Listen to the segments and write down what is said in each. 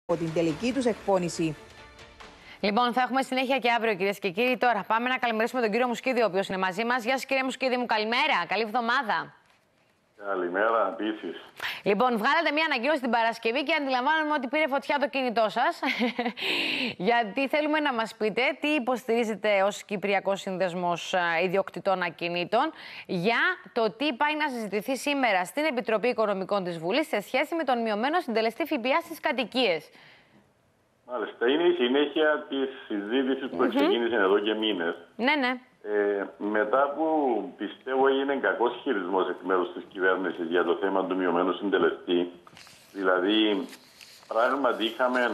από την τελική τους εκπόνηση. Λοιπόν, θα έχουμε συνέχεια και αύριο, κυρίες και κύριοι. Τώρα πάμε να καλημερίσουμε τον κύριο Μουσκίδη, ο οποίος είναι μαζί μας. Γεια σας, κύριε Μουσκίδη μου, καλημέρα. Καλή εβδομάδα. Καλημέρα, επίσης. Λοιπόν, βγάλατε μια ανακοίνωση την Παρασκευή και αντιλαμβάνομαι ότι πήρε φωτιά το κινητό σας. Γιατί θέλουμε να μας πείτε τι υποστηρίζετε ως Κυπριακός Σύνδεσμος Ιδιοκτητών Ακινήτων για το τι πάει να συζητηθεί σήμερα στην Επιτροπή Οικονομικών της Βουλής σε σχέση με τον μειωμένο συντελεστή ΦΠΑ στις κατοικίες. Μάλιστα. Είναι η συνέχεια της συζήτησης που ξεκίνησε εδώ και μήνες. Ναι, ναι. Μετά που πιστεύω έγινε κακός χειρισμός εκ μέρους της κυβέρνησης για το θέμα του μειωμένου συντελεστή, δηλαδή πράγματι είχαμε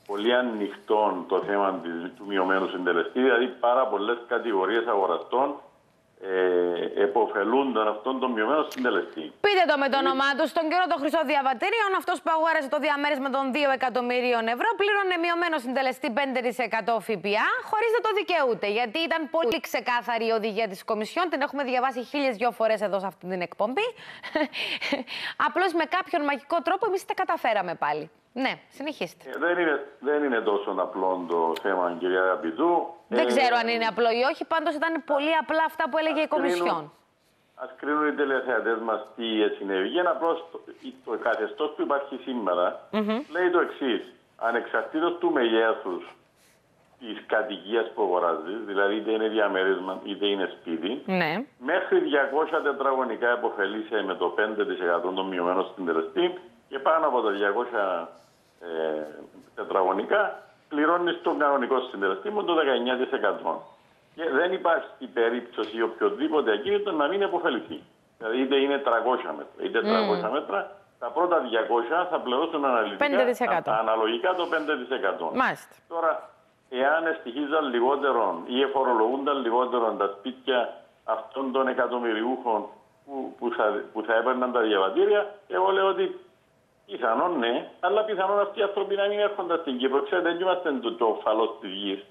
πολύ ανοιχτό το θέμα του μειωμένου συντελεστή, δηλαδή πάρα πολλές κατηγορίες αγοραστών εποφελούνταν αυτόν τον μειωμένο συντελεστή. Πείτε το με το όνομά του. Στον καιρό των χρυσών διαβατήριων, αυτός που αγόρασε το διαμέρισμα των 2 εκατομμυρίων ευρώ πλήρωνε μειωμένο συντελεστή 5% ΦΠΑ, χωρίς να το δικαιούται. Γιατί ήταν πολύ ξεκάθαρη η οδηγία της Κομισιόν. Την έχουμε διαβάσει 1002 φορές εδώ σε αυτή την εκπομπή. Απλώς με κάποιον μαγικό τρόπο εμείς τα καταφέραμε πάλι. Ναι, συνεχίστε. Δεν είναι τόσο απλό το θέμα, κυρία Αγαπητού. Δεν ξέρω αν είναι απλό ή όχι, πάντως ήταν πολύ απλά αυτά που έλεγε η Κομισιόν. Ας κρίνουν οι τηλεθεατές μας τι συνέβη. Για απλώς το καθεστώς που υπάρχει σήμερα λέει το εξής. Ανεξαρτήτως του μεγέθους της κατοικίας που αγοράζεις, δηλαδή είτε είναι διαμέρισμα είτε είναι σπίτι, μέχρι 200 τετραγωνικά επωφελείσαι με το 5% των μειωμένων συντελεστή και πάνω από τα 200 τετραγωνικά πληρώνεις τον κανονικό συντελεστή με το 19%. Και δεν υπάρχει περίπτωση οποιοδήποτε ακίνητο να μην επωφεληθεί. Δηλαδή είτε είναι 300 μέτρα είτε 300 μέτρα, τα πρώτα 200 θα πληρώσουν αναλογικά το 5%. Μάλιστα. Τώρα, εάν εστοιχίζαν λιγότερο ή εφορολογούνταν λιγότερο τα σπίτια αυτών των εκατομμυριούχων που θα έπαιρναν τα διαβατήρια, εγώ λέω ότι πιθανόν ναι, αλλά πιθανόν αυτοί οι άνθρωποι να μην έρχονται στην Κύπρο. Ξέρετε, δεν είμαστε το φαλός της γης.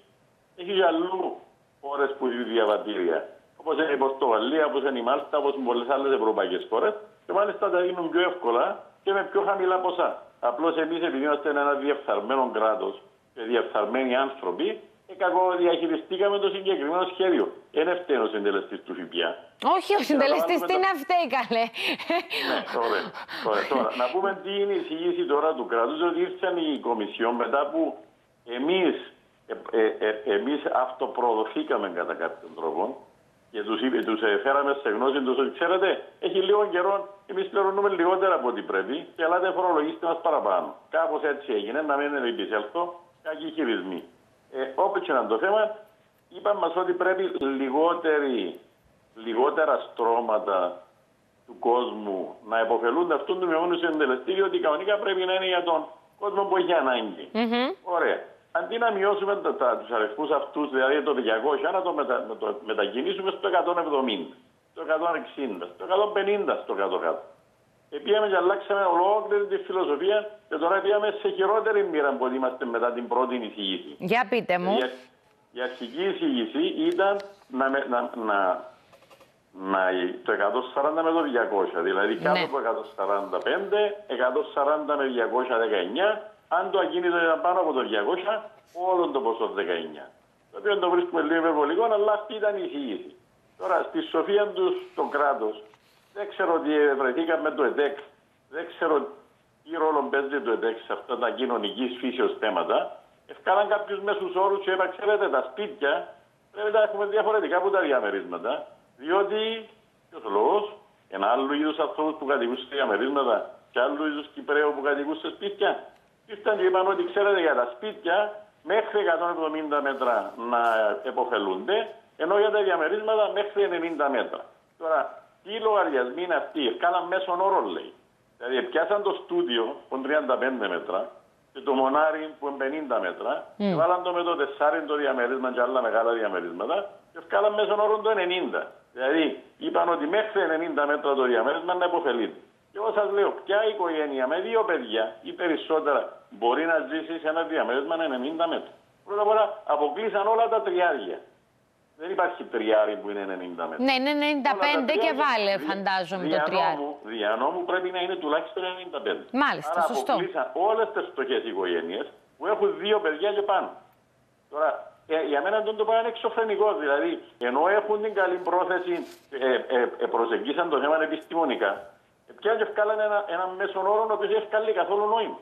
Έχει για αλλού χώρες που έχουν διαβατήρια. Όπως είναι η Πορτογαλία, όπως είναι η Μάλτα, όπως είναι πολλές άλλες ευρωπαϊκές χώρες. Και μάλιστα τα γίνουν πιο εύκολα και με πιο χαμηλά ποσά. Απλώς εμείς, επειδή είμαστε ένα διεφθαρμένο κράτος και διεφθαρμένοι άνθρωποι, κακοδιαχειριστήκαμε το συγκεκριμένο σχέδιο. Είναι ευθύνο ο συντελεστής του ΦΠΑ. Όχι, ο συντελεστής τι να φταίει, καλέ. Ναι, ωραία. Τώρα, να πούμε τι είναι η εισηγήση τώρα του κράτους, ότι ήρθαν η Κομισιόν μετά που εμείς αυτοπροδοθήκαμε κατά κάποιον τρόπο και τους φέραμε σε γνώση τους ότι ξέρετε, έχει λίγο καιρό, εμείς πληρώνουμε λιγότερα από ό,τι πρέπει και ελάτε φορολογήστε μας παραπάνω. Κάπως έτσι έγινε, να μην επισέλθω, κακοί χειρισμοί. Όπως και να το θέμα, είπαμε μας ότι πρέπει λιγότερα στρώματα του κόσμου να υποφελούνται αυτόν του μειωμένου συντελεστή, διότι κανονικά πρέπει να είναι για τον κόσμο που έχει ανάγκη. Ωραία. Αντί να μειώσουμε τους αριθμούς αυτούς, δηλαδή το 200, να το μετακινήσουμε στο 170, στο 160, στο 150 στο κάτω-κάτω. Πήγαμε και αλλάξαμε ολόκληρη τη φιλοσοφία και τώρα πήγαμε σε χειρότερη μοίρα που είμαστε μετά την πρώτη εισηγήση. Για πείτε μου. Η αρχική εισηγήση ήταν το 140 με το 200, δηλαδή κάτω από 145, 140 με 219, αν το ακίνητο ήταν πάνω από το 200, όλο το ποσό 19. Το οποίο το βρίσκουμε λίγο υπερβολικό, αλλά αυτή ήταν η εισηγήση. Τώρα, στη σοφία του το κράτος, δεν ξέρω ότι βρεθήκαμε με το ΕΤΕΚ. Δεν ξέρω τι ρόλο παίζει το ΕΤΕΚ σε αυτά τα κοινωνικής φύσεως θέματα. Ευκάλαν κάποιους μέσους όρους και είπα, ξέρετε, τα σπίτια πρέπει να έχουμε διαφορετικά από τα διαμερίσματα. Διότι, ποιος ο λόγος, ένα άλλο είδους ανθρώπους που κατοικούν σε διαμερίσματα και άλλου είδους Κυπρέου που κατοικούν σε σπίτια. Ήρθαν και είπαν ότι ξέρετε για τα σπίτια μέχρι 170 μέτρα να επωφελούνται, ενώ για τα διαμερίσματα μέχρι 90 μέτρα. Τώρα, τι λογαριασμοί είναι αυτοί, ευκάλαν μέσον όρο λέει. Δηλαδή πιάσαν το στούντιο που είναι 35 μέτρα και το μονάρι που είναι 50 μέτρα και βάλαν το με το 4 το διαμερίσμα και άλλα μεγάλα διαμερίσματα και ευκάλαν μέσον όρο το 90. Δηλαδή είπαν ότι μέχρι 90 μέτρα το διαμέρισμα να υποφελείται. Και εγώ σας λέω, ποια οικογένεια με 2 παιδιά ή περισσότερα μπορεί να ζήσει σε ένα διαμέρισμα 90 μέτρα. Πρώτα απ' όλα αποκλείσαν όλα τα τριάρια. Δεν υπάρχει τριάρι που είναι 90 μέτρα. Ναι, είναι 95 και βάλε, φαντάζομαι, το τριάρι. Δια νόμου πρέπει να είναι τουλάχιστον 95. Μάλιστα, άρα σωστό. αποκλείσαν όλες τις φτωχές οικογένειες που έχουν 2 παιδιά και πάνω. Τώρα, για μένα το πράγμα είναι εξωφρενικό. Δηλαδή, ενώ έχουν την καλή πρόθεση, προσεγγίσαν το θέμα επιστημονικά, πια και ευκάλανε ένα μέσον όρο ο οποίος δεν ευκάλει καθόλου νόημα.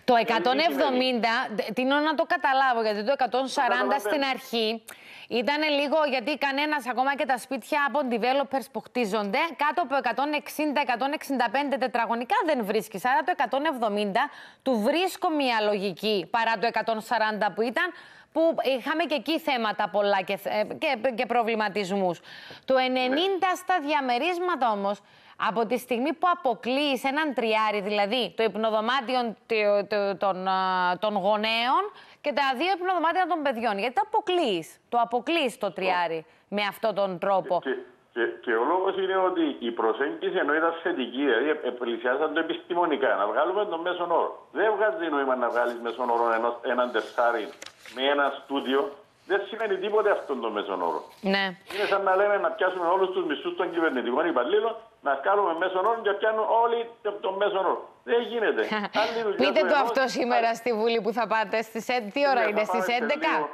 Το 170, τείνω να το καταλάβω, γιατί το 140 στην αρχή ήταν λίγο, γιατί κανένας, ακόμα και τα σπίτια από developers που χτίζονται, κάτω από 160-165 τετραγωνικά δεν βρίσκεις. Άρα το 170 του βρίσκω μια λογική παρά το 140 που ήταν, που είχαμε και εκεί θέματα πολλά και προβληματισμούς. Το 90 στα διαμερίσματα όμως, από τη στιγμή που αποκλείεις έναν τριάρι, δηλαδή το υπνοδωμάτιο των γονέων και τα 2 υπνοδωμάτια των παιδιών, γιατί το αποκλείεις το τριάρι με αυτόν τον τρόπο. Και ο λόγος είναι ότι η προσέγγιση ενώ ήταν θετική, δηλαδή πλησιάσαν το επιστημονικά, να βγάλουμε τον μέσον όρο. Δεν βγάζει νόημα να βγάλεις μέσον όρο έναν τεσσάρι με ένα στούντιο. Δεν σημαίνει τίποτε αυτόν τον μέσον όρο. Ναι. Είναι σαν να λέμε να πιάσουμε όλους τους μισθούς των κυβερνητικών υπαλλήλων, να κάνουμε μέσον όρο και πιάνουν όλοι τον μέσον όρο. Δεν γίνεται. Πείτε το αυτό σήμερα στη Βουλή που θα πάτε. Τι ώρα είναι, στις 11?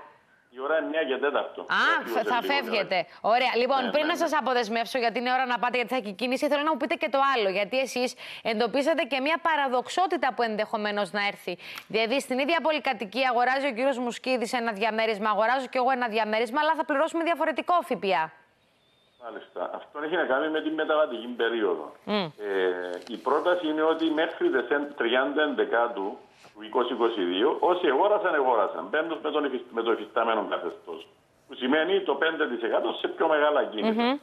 Η ώρα είναι 9 και 4. Θα φεύγετε. Ωραία. Λοιπόν, πριν να σας αποδεσμεύσω, γιατί είναι ώρα να πάτε, γιατί θα έχει κίνηση, θέλω να μου πείτε και το άλλο. Γιατί εσείς εντοπίσατε και μια παραδοξότητα που ενδεχομένως να έρθει. Δηλαδή, στην ίδια πολυκατοικία αγοράζει ο κύριος Μουσκίδης ένα διαμέρισμα, αγοράζω κι εγώ ένα διαμέρισμα, αλλά θα πληρώσουμε διαφορετικό ΦΠΑ. Μάλιστα. Αυτό έχει να κάνει με την μεταβατική περίοδο. Η πρόταση είναι ότι μέχρι τις 30 Δεκάτου του 2022, όσοι αγόρασαν, μπαίνουν με το εφιστάμενο καθεστώς. Που σημαίνει το 5% σε πιο μεγάλα κίνητα.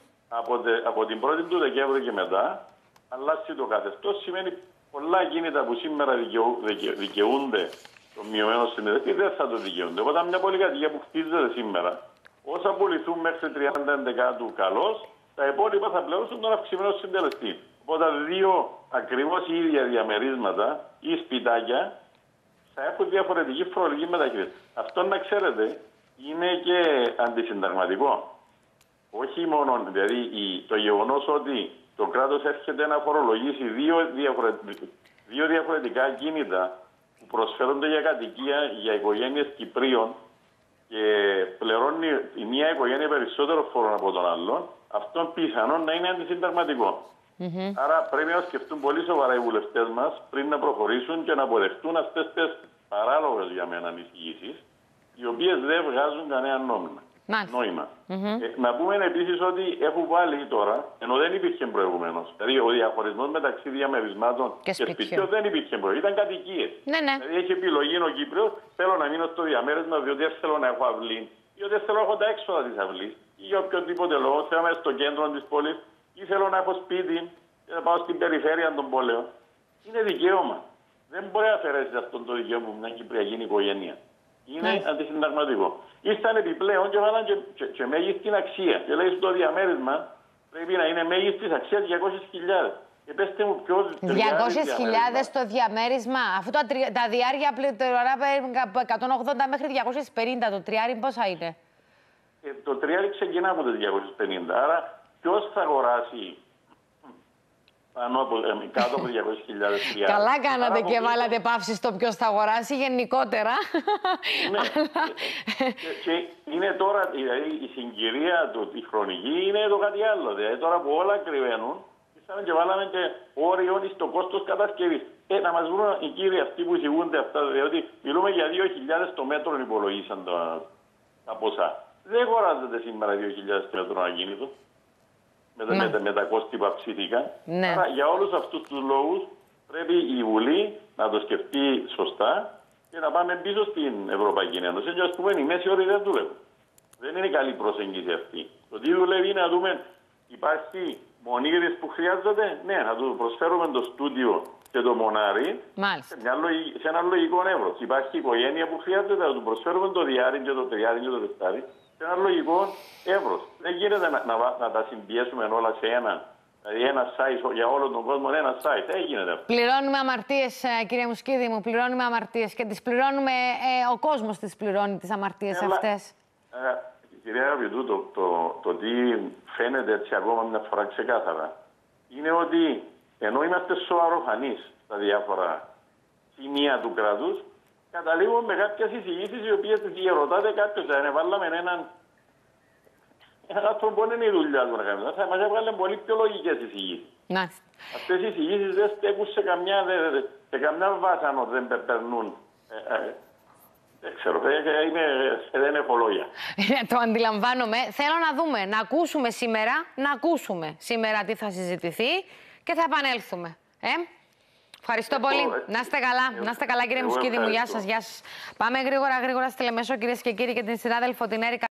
Από την 1η του Δεκέμβρη και μετά, αλλάζει το καθεστώς, σημαίνει πολλά κίνητα που σήμερα δικαιούνται το μειωμένο συνδεδευτή, δεν θα το δικαιούνται. Οπότε, μια πολυκατοικία που χτίζεται σήμερα, όσα πουληθούν μέχρι 30 Δεκάτου καλώς, τα υπόλοιπα θα πληρώσουν τον αυξημένο συντελεστή. Οπότε, 2 ακριβώς ίδια διαμερίσματα ή σπιτάκια θα έχουν διαφορετική φορολογική μεταχείριση. Αυτό, να ξέρετε, είναι και αντισυνταγματικό. Όχι μόνο, δηλαδή το γεγονός ότι το κράτος έρχεται να φορολογήσει 2 διαφορετικά κίνητα που προσφέρονται για κατοικία για οικογένειες Κυπρίων και πληρώνει η μία οικογένεια περισσότερο φόρο από τον άλλον, αυτό πιθανόν να είναι αντισυνταγματικό. Άρα πρέπει να σκεφτούν πολύ σοβαρά οι βουλευτές μας πριν να προχωρήσουν και να αποδεχτούν αυτές τις παράλογες για μένα ανησυχήσεις, οι οποίες δεν βγάζουν κανένα νόημα. Να πούμε επίσης ότι έχουν βάλει τώρα, ενώ δεν υπήρχε προηγουμένως, δηλαδή ο διαχωρισμός μεταξύ διαμερισμάτων και σπιτιών δεν υπήρχε προηγουμένως, ήταν κατοικίες. Δηλαδή έχει επιλογή ο Κύπριος, θέλω να μείνω στο διαμέρισμα διότι δεν θέλω να έχω αυλή, ή ότι θέλω να έχω τα έξοδα της αυλής, ή για οποιοδήποτε λόγο, θέλω να είμαι στο κέντρο της πόλης, ή θέλω να έχω σπίτι και να πάω στην περιφέρεια των πόλεων. Είναι δικαίωμα. Δεν μπορεί να αφαιρέσει αυτό το δικαίωμα από μια κυπριακή οικογένεια. Είναι αντισυνταγματικό. Ήρθαν επιπλέον και βάλαν και μέγιστη αξία. Και λέει στο διαμέρισμα πρέπει να είναι μέγιστη αξία 200.000. Και πέστε μου ποιος 200.000 το διαμέρισμα. Αφού τα διάρκεια πληρώνουν από 180 μέχρι 250. Το τριάρι πόσα είναι? Το τριάρι ξεκινά από τα 250. Άρα ποιος θα αγοράσει κάτω από 200.000. Καλά κάνατε και βάλατε παύση στο ποιος θα αγοράσει γενικότερα. Ναι. Και είναι τώρα, δηλαδή η συγκυρία του, η χρονική είναι εδώ κάτι άλλο. Δηλαδή τώρα που όλα κρυβαίνουν, ήρθαμε και βάλαμε και όριο στο κόστος κατασκευής. Να μας βρουν οι κύριοι αυτοί που εισηγούνται αυτά, διότι μιλούμε για 2.000 το μέτρο υπολογίσαν τα ποσά. Δεν αγοράζεται σήμερα 2.000 το μέτρο ακίνητο. Με τα κόστη που αυξήθηκαν. Άρα για όλους αυτούς τους λόγους πρέπει η Βουλή να το σκεφτεί σωστά και να πάμε πίσω στην Ευρωπαϊκή Ένωση. Και ας πούμε οι μέση όροι δεν δουλεύουν. Δεν είναι καλή προσέγγιση αυτή. Το τι δουλεύει είναι να δούμε υπάρχει μονήρης που χρειάζεται. Ναι, να του προσφέρουμε το στούντιο και το μονάρι σε ένα λογικό εύρος. Υπάρχει οικογένεια που χρειάζεται να του προσφέρουμε το διάρρη και το τριάρι και το τεστάρι σε ένα λογικό εύρος. Δεν γίνεται να τα συμπιέσουμε όλα σε ένα site για όλο τον κόσμο, ένα site. Δεν γίνεται αυτό. Πληρώνουμε αμαρτίες, κύριε Μουσκίδη μου, πληρώνουμε αμαρτίες και τις πληρώνουμε, ο κόσμος τις πληρώνει τις αμαρτίες αυτές. Κύριε Αγαπητού, το τι φαίνεται έτσι ακόμα μια φορά ξεκάθαρα είναι ότι ενώ είμαστε σοβαροφανείς στα διάφορα σημεία του κράτους, καταλήγουμε με κάποιες εισηγήσεις οι οποίες διερωτάται κάποιος. Αν βάλαμε έναν άνθρωπο που είναι η δουλειά του να κάνει, θα μας έβγαλε πολύ πιο λογικές εισηγήσεις. Αυτές οι εισηγήσεις δεν στέκουν σε καμιά βάσανο, δεν περνούν. Δεν ξέρω, δεν έχω λόγια. Το αντιλαμβάνομαι. Θέλω να δούμε, να ακούσουμε σήμερα τι θα συζητηθεί και θα επανέλθουμε. Ευχαριστώ πολύ. Να είστε καλά. Να είστε καλά, κύριε Μουσκίδη μου. Γεια σας. Πάμε γρήγορα στη Λεμεσό, κυρίες και κύριοι, και την συνάδελφο την Έρικα.